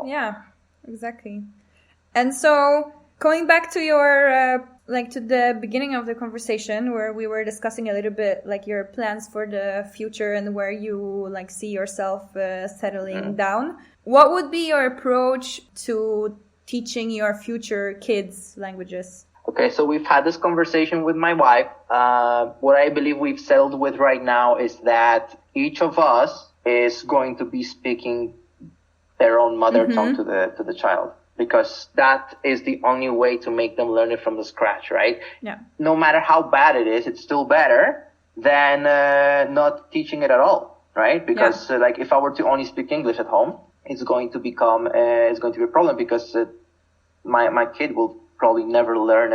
Yeah, exactly. And so going back to your, to the beginning of the conversation where we were discussing a little bit like your plans for the future and where you like see yourself settling down, what would be your approach to teaching your future kids languages? Okay, so we've had this conversation with my wife. What I believe we've settled with right now is that each of us is going to be speaking their own mother tongue to the child, because that is the only way to make them learn it from the scratch, right? Yeah. No matter how bad it is, it's still better than not teaching it at all, right? Because like if I were to only speak English at home, it's going to become it's going to be a problem, because my kid will probably never learn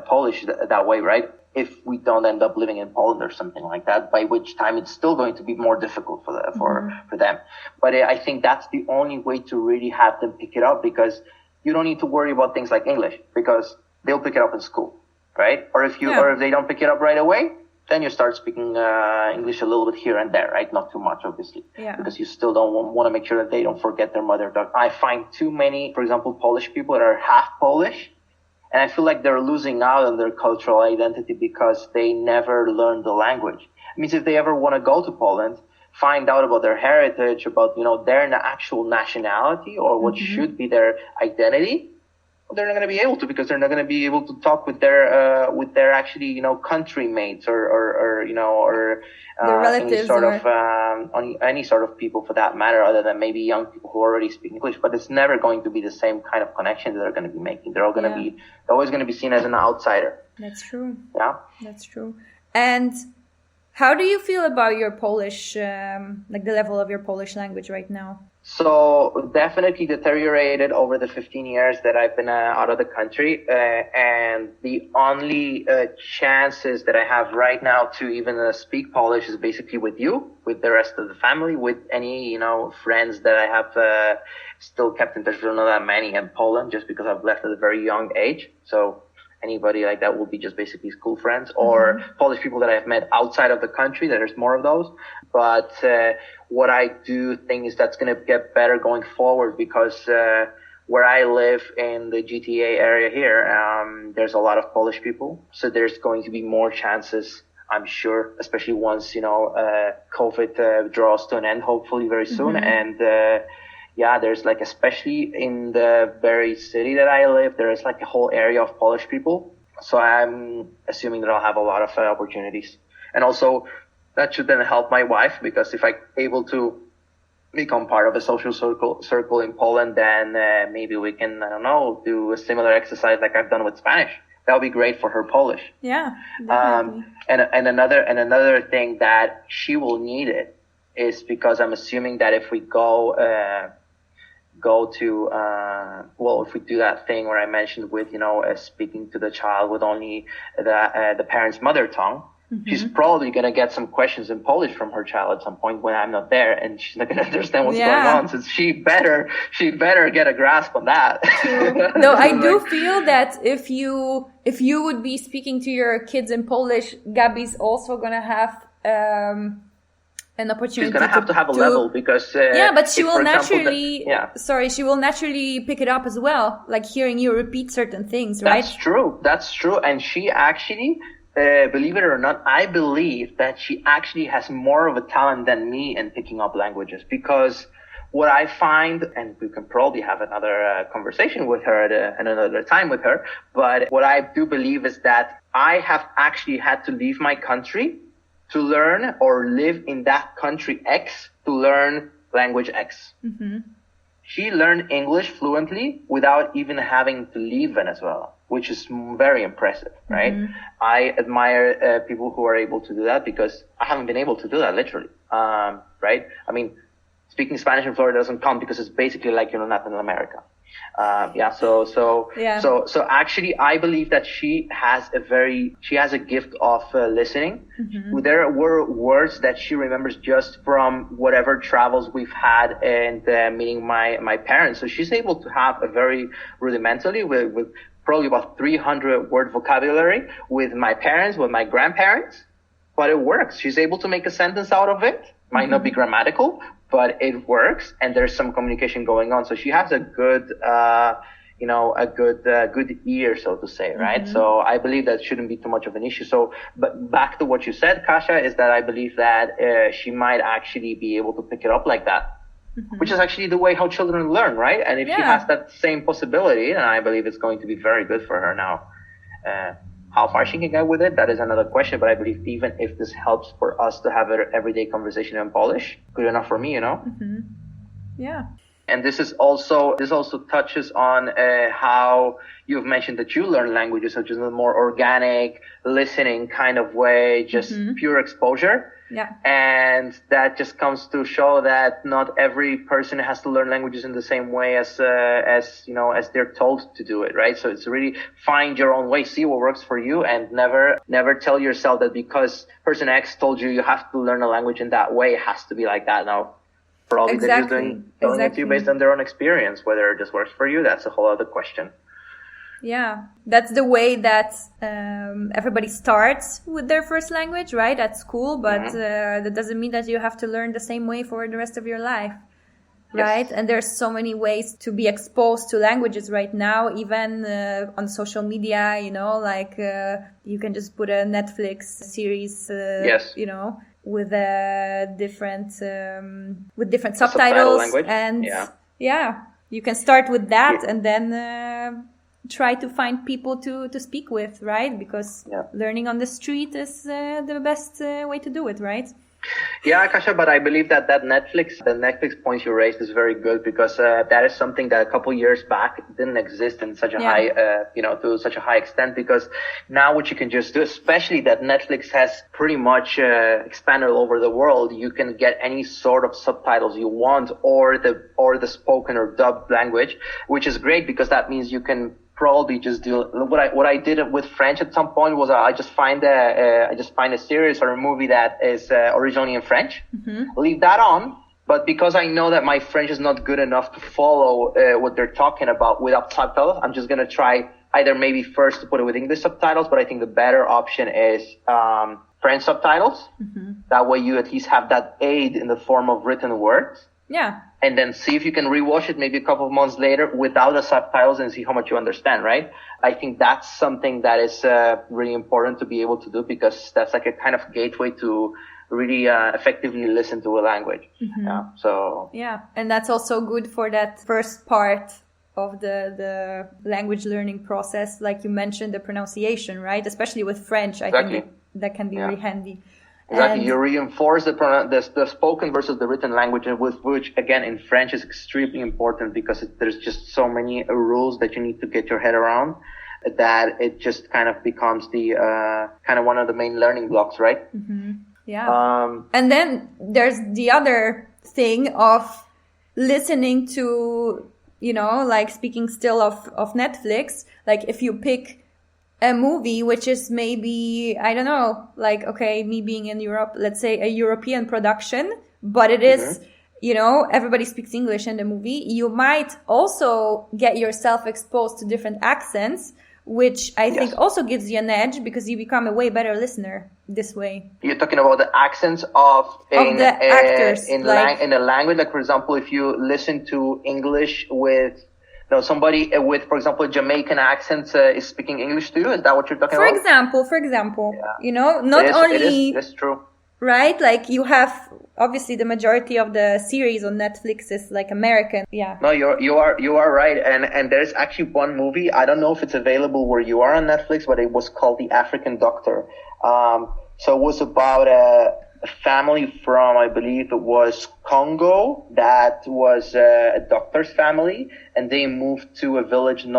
Polish that way, right? If we don't end up living in Poland or something like that, by which time it's still going to be more difficult for them. But I think that's the only way to really have them pick it up, because you don't need to worry about things like English, because they'll pick it up in school, right? Or if they don't pick it up right away, then you start speaking English a little bit here and there, right? Not too much, obviously, because you still don't want to make sure that they don't forget their mother tongue. I find too many, for example, Polish people that are half Polish, and I feel like they're losing out on their cultural identity because they never learned the language. It means if they ever want to go to Poland, find out about their heritage, about, their actual nationality or what should be their identity, they're not going to be able to, because they're not going to be able to talk with their actually, country mates or relatives any sort of people for that matter, other than maybe young people who already speak English. But it's never going to be the same kind of connection that they're going to be making. They're all going to be always going to be seen as an outsider. That's true. Yeah, that's true. And how do you feel about your Polish, the level of your Polish language right now? So definitely deteriorated over the 15 years that I've been out of the country. And the only chances that I have right now to even speak Polish is basically with you, with the rest of the family, with any, friends that I have still kept in touch with. Not that many in Poland, just because I've left at a very young age. So anybody like that will be just basically school friends or Polish people that I've met outside of the country. There's more of those. But what I do think is that's going to get better going forward, because where I live in the GTA area here, there's a lot of Polish people. So there's going to be more chances, I'm sure, especially once, COVID draws to an end, hopefully very soon. And there's especially in the very city that I live, there is a whole area of Polish people. So I'm assuming that I'll have a lot of opportunities. And also that should then help my wife, because if I'm able to become part of a social circle in Poland, then maybe we can, do a similar exercise like I've done with Spanish. That would be great for her Polish. Yeah, definitely. And another thing that she will need it is because I'm assuming that if we go to if we do that thing where I mentioned with speaking to the child with only the parent's mother tongue, she's probably going to get some questions in Polish from her child at some point when I'm not there, and she's not going to understand what's going on. So she better get a grasp on that. No, I do feel that if you would be speaking to your kids in Polish, Gabi's also going to have an opportunity. She's going to have a level, because but she will naturally she will naturally pick it up as well, like hearing you repeat certain things, right? That's true. And she actually, believe it or not, I believe that she actually has more of a talent than me in picking up languages, because what I find, and we can probably have another conversation with her at another time with her, but what I do believe is that I have actually had to leave my country to learn or live in that country X to learn language X. She learned English fluently without even having to leave Venezuela, which is very impressive, right? I admire people who are able to do that, because I haven't been able to do that, literally, right? I mean, speaking Spanish in Florida doesn't count, because it's basically like you're not in America. So actually, I believe that she has a gift of listening. There were words that she remembers just from whatever travels we've had and meeting my parents. So she's able to have a very rudimentally with probably about 300 word vocabulary with my parents, with my grandparents, but it works. She's able to make a sentence out of it. Might not be grammatical, but it works and there's some communication going on. So she has a good, good ear, so to say, right? Mm-hmm. So I believe that shouldn't be too much of an issue. So, but back to what you said, Kasia, is that I believe that she might actually be able to pick it up like that. Mm-hmm. Which is actually the way how children learn, right? And if she has that same possibility, then I believe it's going to be very good for her now. How far she can get with it, that is another question. But I believe even if this helps for us to have an everyday conversation in Polish, good enough for me, Mm-hmm. Yeah. And this also touches on how you've mentioned that you learn languages, such as a more organic listening kind of way, just pure exposure. Yeah. And that just comes to show that not every person has to learn languages in the same way as they're told to do it, right? So it's really find your own way, see what works for you, and never tell yourself that because person X told you you have to learn a language in that way, it has to be like that. Now, probably they're just telling it to you based on their own experience. Whether it just works for you, that's a whole other question. Yeah, that's the way that everybody starts with their first language, right? At school, but that doesn't mean that you have to learn the same way for the rest of your life, right? Yes. And there's so many ways to be exposed to languages right now, even on social media, you can just put a Netflix series, with different subtitles, and you can start with that and then try to find people to speak with, right? Because learning on the street is the best way to do it, right? Yeah, Kasia, but I believe that the Netflix points you raised is very good because that is something that a couple years back didn't exist in such a high, to such a high extent. Because now what you can just do, especially that Netflix has pretty much expanded all over the world, you can get any sort of subtitles you want, or the spoken or dubbed language, which is great because that means you can probably just do what I did with French at some point was I just find a series or a movie that is originally in French, leave that on, but because I know that my French is not good enough to follow what they're talking about without subtitles, I'm just gonna try either maybe first to put it with English subtitles, but I think the better option is French subtitles. That way you at least have that aid in the form of written words. Yeah. And then see if you can rewatch it maybe a couple of months later without the subtitles and see how much you understand, right? I think that's something that is really important to be able to do because that's like a kind of gateway to really effectively listen to a language. Yeah, and that's also good for that first part of the language learning process, like you mentioned, the pronunciation, right? Especially with French, I think that can be really handy. Exactly. And you reinforce the spoken versus the written language, which again in French is extremely important because there's just so many rules that you need to get your head around that it just kind of becomes the kind of one of the main learning blocks, right? Yeah. And then there's the other thing of listening to, like speaking still of Netflix, like if you pick a movie which is maybe, I don't know, like, okay, me being in Europe, let's say a European production, but it is, everybody speaks English in the movie. You might also get yourself exposed to different accents, which I think also gives you an edge because you become a way better listener this way. You're talking about the accents of the actors in a language. Like, for example, if you listen to English with somebody with, for example, Jamaican accent is speaking English to you. Is that what you're talking about? For example, that's true. Right? Like you have, obviously the majority of the series on Netflix is like American. Yeah. No, you are right. And there's actually one movie. I don't know if it's available where you are on Netflix, but it was called The African Doctor. So it was about a family from, I believe it was Congo, that was a doctor's family, and they moved to a village in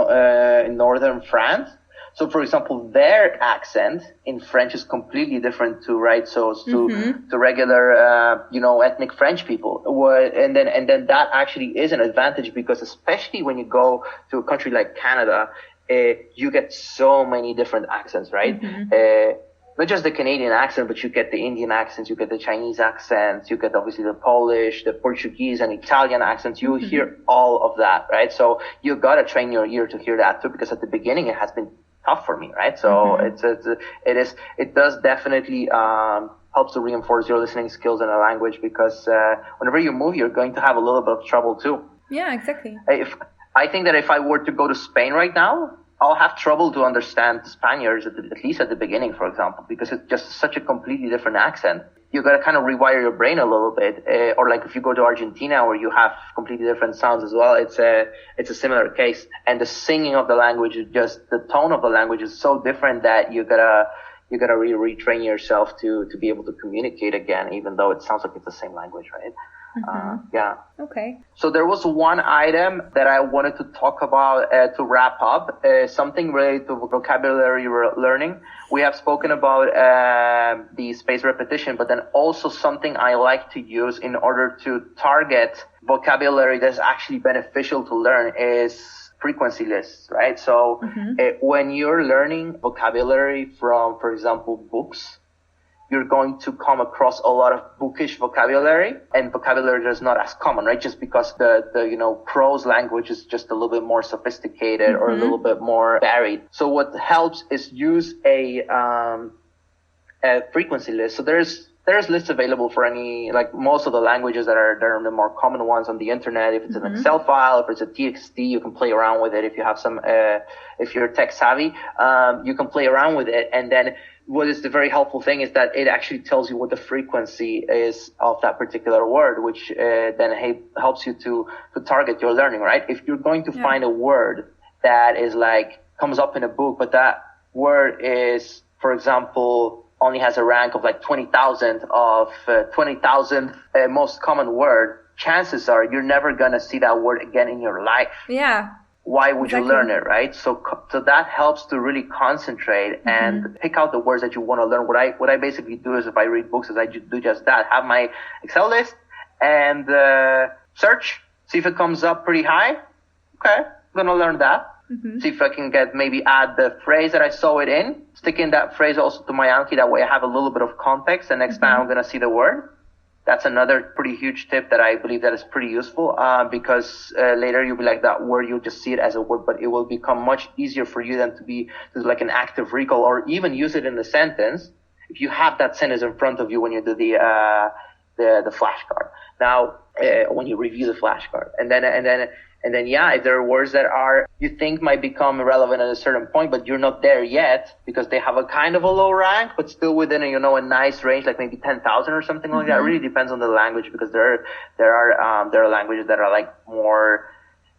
northern France. So, for example, their accent in French is completely different to, right? So to regular, ethnic French people. And then that actually is an advantage because especially when you go to a country like Canada, you get so many different accents, right? Not just the Canadian accent, but you get the Indian accents, you get the Chinese accents, you get obviously the Polish, the Portuguese and Italian accents. You hear all of that, right? So you gotta train your ear to hear that too, because at the beginning it has been tough for me, right? So it does definitely helps to reinforce your listening skills in a language, because whenever you move, you're going to have a little bit of trouble too. Yeah, exactly. I think that if I were to go to Spain right now, I'll have trouble to understand Spaniards at least at the beginning, for example, because it's just such a completely different accent. You got to kind of rewire your brain a little bit, or like if you go to Argentina where you have completely different sounds as well, it's a similar case. And the singing of the language is just, the tone of the language is so different that you gotta really retrain yourself to be able to communicate again, even though it sounds like it's the same language, right? Yeah. Okay. So there was one item that I wanted to talk about to wrap up, something related to vocabulary learning. We have spoken about the spaced repetition, but then also something I like to use in order to target vocabulary that's actually beneficial to learn is frequency lists, right? So when you're learning vocabulary from, for example, books, you're going to come across a lot of bookish vocabulary, and vocabulary that's not as common, right? Just because the prose language is just a little bit more sophisticated or a little bit more varied. So what helps is use a frequency list. So there's lists available for any, like most of the languages that are the more common ones on the internet. If it's an Excel file, if it's a TXT, you can play around with it. If you have if you're tech savvy, you can play around with it. And then what is the very helpful thing is that it actually tells you what the frequency is of that particular word, which then helps you to target your learning, right? If you're going to find a word that is like, comes up in a book, but that word is, for example, only has a rank of like 20,000 of 20,000 most common word, chances are you're never going to see that word again in your life. Yeah. Why would you learn it, right? So that helps to really concentrate and pick out the words that you want to learn. What I basically do is, if I read books, is I do just that. Have my Excel list and search, see if it comes up pretty high. Okay, I'm going to learn that. See if I can add the phrase that I saw it in, stick in that phrase also to my Anki. That way I have a little bit of context. The next time I'm going to see the word. That's another pretty huge tip that I believe that is pretty useful, because later you'll be like, that word, you'll just see it as a word, but it will become much easier for you than to do like an active recall, or even use it in the sentence if you have that sentence in front of you when you do the flashcard. Now, when you review the flashcard, and then, if there are words that you think might become irrelevant at a certain point, but you're not there yet because they have a kind of a low rank, but still within a nice range, like maybe 10,000 or something like that. It really depends on the language, because there are languages that are like more,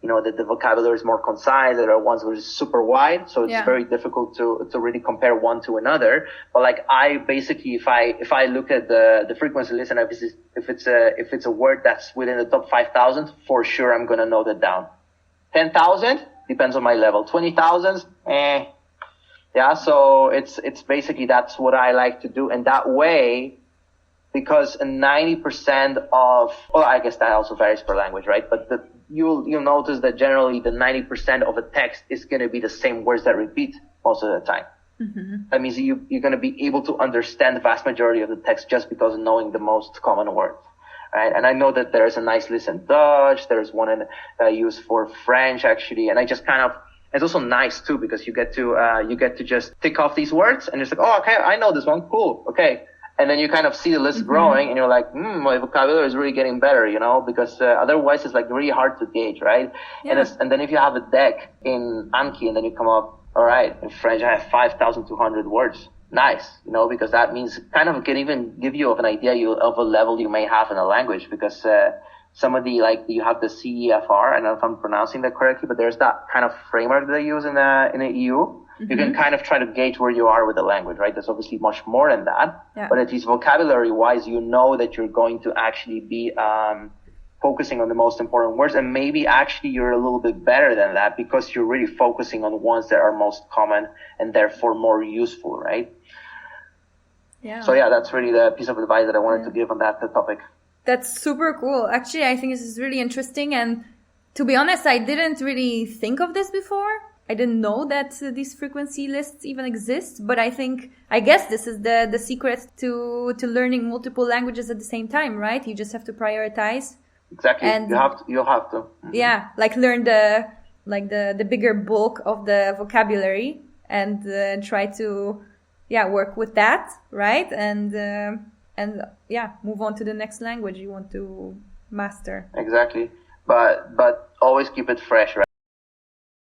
the vocabulary is more concise. There are ones which is super wide, so it's very difficult to really compare one to another. But like, I basically, if I look at the frequency list, and if it's a word that's within the top 5,000, for sure I'm gonna note it down. 10,000 depends on my level. 20,000, yeah. So it's basically, that's what I like to do, and that way, because 90% of, well, I guess that also varies per language, right? But you'll notice that generally the 90% of a text is going to be the same words that repeat most of the time. That means you're going to be able to understand the vast majority of the text just because of knowing the most common words, right? And I know that there's a nice list in Dutch. There's one that I use for French, actually. And I just it's also nice too, because you get to just tick off these words and just like, oh, okay, I know this one. Cool. Okay. And then you kind of see the list growing, and you're like, my vocabulary is really getting better, because otherwise it's like really hard to gauge, right? Yeah. And then if you have a deck in Anki, and then you come up, all right, in French I have 5,200 words. Nice, because that means kind of can even give you an idea of a level you may have in a language, because some of you have the CEFR, I don't know if I'm pronouncing that correctly, but there's that kind of framework that they use in the EU. You can kind of try to gauge where you are with the language, right? There's obviously much more than that. Yeah. But at least vocabulary-wise, that you're going to actually be focusing on the most important words. And maybe actually you're a little bit better than that, because you're really focusing on ones that are most common and therefore more useful, right? Yeah. So that's really the piece of advice that I wanted to give on that topic. That's super cool. Actually, I think this is really interesting. And to be honest, I didn't really think of this before. I didn't know that these frequency lists even exist, but I guess this is the secret to learning multiple languages at the same time, right? You just have to prioritize. Exactly. And you'll have to. Yeah. Like learn the bigger bulk of the vocabulary, and try to work with that, right? And move on to the next language you want to master. Exactly. But always keep it fresh, right?